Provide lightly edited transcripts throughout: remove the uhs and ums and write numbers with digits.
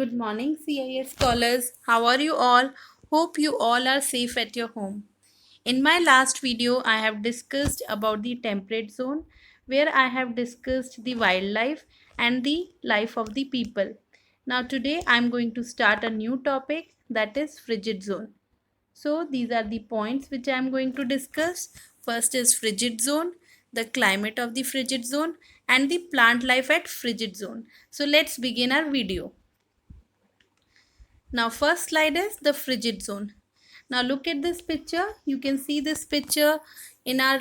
Good morning, CIS scholars. How are you all? Hope you all are safe at your home. In my last video, I have discussed about the temperate zone, where I have discussed the wildlife and the life of the people. Now today I am going to start a new topic, that is frigid zone. So these are the points which I am going to discuss. First is frigid zone, the climate of the frigid zone, and the plant life at frigid zone. So let's begin our video. Now first slide is the frigid zone. Now look at this picture. You can see this picture in our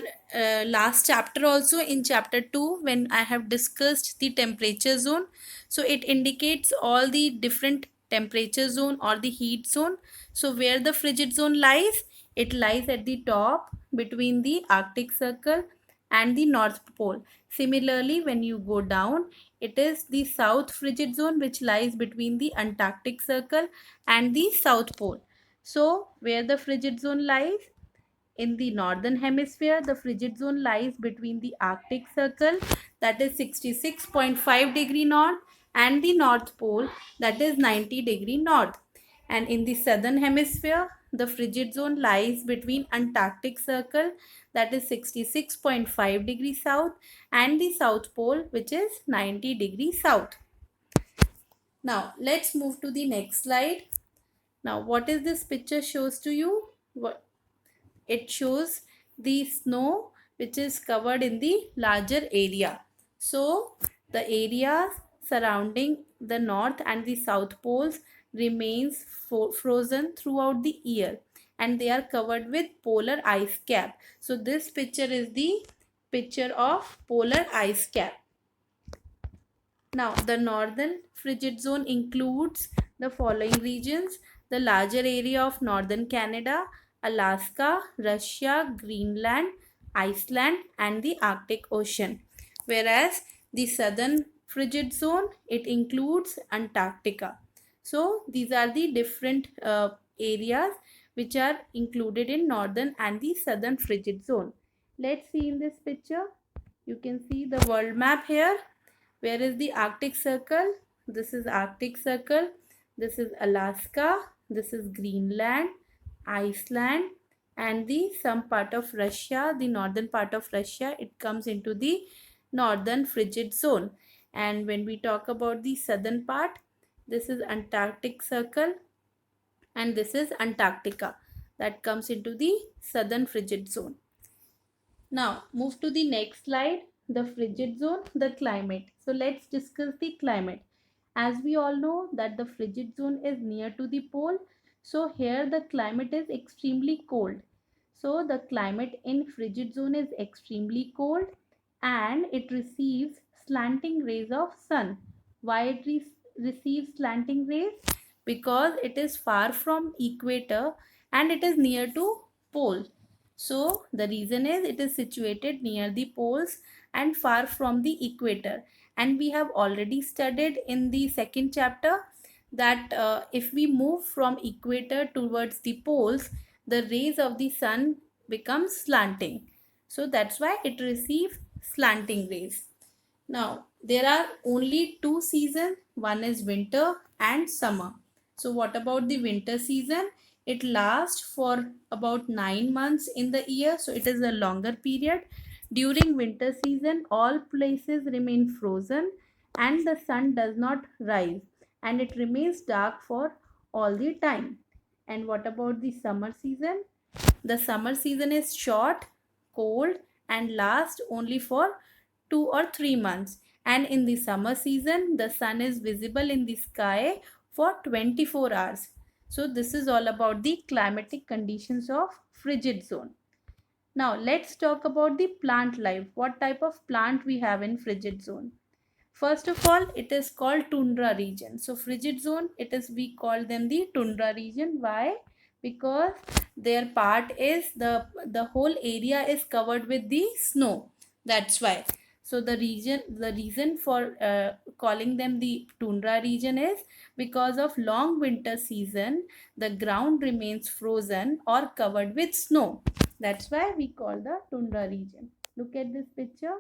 last chapter also, in chapter 2, when I have discussed the temperature zone. So it indicates all the different temperature zone or the heat zone. So where the frigid zone lies, it lies at the top between the Arctic Circle and the North Pole. Similarly, when you go down, it is the South Frigid Zone which lies between the Antarctic Circle and the South Pole. So, where the frigid zone lies? In the northern hemisphere, the frigid zone lies between the Arctic Circle, that is 66.5 degree north, and the North Pole, that is 90 degree north. And in the southern hemisphere, the frigid zone lies between Antarctic Circle, that is 66.5 degree south, and the South Pole, which is 90 degree south. Now let's move to the next slide. Now what is this picture shows to you? What it shows the snow which is covered in the larger area. So the areas surrounding the north and the south poles remains frozen throughout the year, and they are covered with polar ice cap. So this picture is the picture of polar ice cap. Now, the northern frigid zone includes the following regions: the larger area of northern Canada, Alaska, Russia, Greenland, Iceland, and the Arctic Ocean. Whereas the southern frigid zone, it includes Antarctica. So, these are the different areas which are included in northern and the southern frigid zone. Let's see in this picture. You can see the world map here. Where is the Arctic Circle? This is Arctic Circle. This is Alaska. This is Greenland, Iceland, and the some part of Russia, the northern part of Russia. It comes into the northern frigid zone. And when we talk about the southern part, this is Antarctic Circle, and this is Antarctica. That comes into the southern frigid zone. Now move to the next slide, the frigid zone, the climate. So let's discuss the climate. As we all know that the frigid zone is near to the pole, so here the climate is extremely cold. So the climate in frigid zone is extremely cold, and it receives slanting rays of sun. Why it receives slanting rays? Because it is far from equator and it is near to pole. So the reason is it is situated near the poles and far from the equator. And we have already studied in the second chapter that if we move from equator towards the poles, the rays of the sun become slanting. So that's why it receives slanting rays. Now there are only two seasons, one is winter and summer. So what about the winter season? It lasts for about 9 months in the year, so it is a longer period. During winter season, all places remain frozen and the sun does not rise, and it remains dark for all the time. And what about the summer season? The summer season is short, cold, and lasts only for 2 or 3 months. And in the summer season, the sun is visible in the sky for 24 hours. So this is all about the climatic conditions of frigid zone. Now let's talk about the plant life. What type of plant we have in frigid zone? First of all, it is called tundra region. So frigid zone, we call them the tundra region. Why? Because their part is the whole area is covered with the snow. That's why. So the reason for calling them the tundra region is because of long winter season, the ground remains frozen or covered with snow. That's why we call the tundra region. Look at this picture.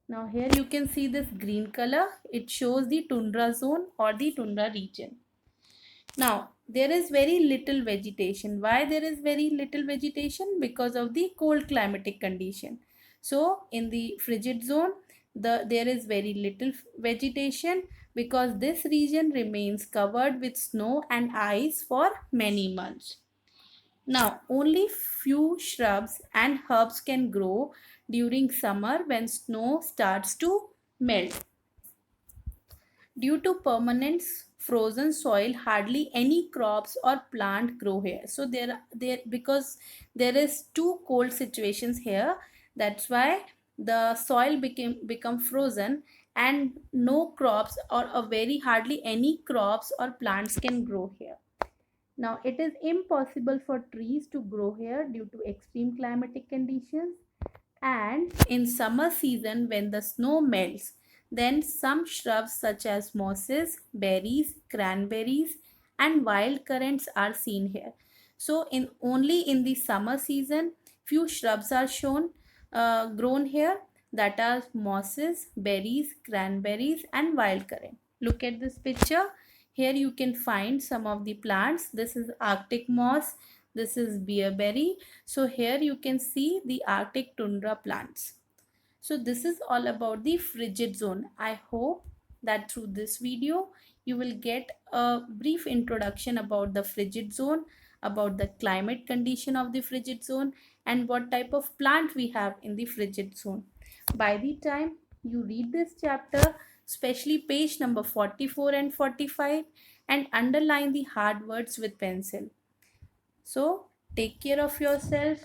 Now here you can see this green color. It shows the tundra zone or the tundra region. Now, there is very little vegetation. Why there is very little vegetation? Because of the cold climatic condition. So, in the frigid zone, there is very little vegetation because this region remains covered with snow and ice for many months. Now, only few shrubs and herbs can grow during summer when snow starts to melt. Due to permanent frozen soil, hardly any crops or plant grow here. So there because there is too cold situations here. That's why the soil become frozen and no crops or a very hardly any crops or plants can grow here. Now it is impossible for trees to grow here due to extreme climatic conditions, and in summer season when the snow melts, then some shrubs such as mosses, berries, cranberries and wild currants are seen here. So in only in the summer season few shrubs are shown grown here, that are mosses, berries, cranberries and wild currant. Look at this picture. Here you can find some of the plants. This is Arctic moss, this is bearberry. So here you can see the Arctic tundra plants. So this is all about the frigid zone. I hope that through this video you will get a brief introduction about the frigid zone, about the climate condition of the frigid zone and what type of plant we have in the frigid zone. By the time you read this chapter, especially page number 44 and 45, and underline the hard words with pencil. So take care of yourself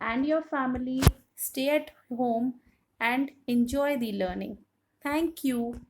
and your family, stay at home and enjoy the learning. Thank you.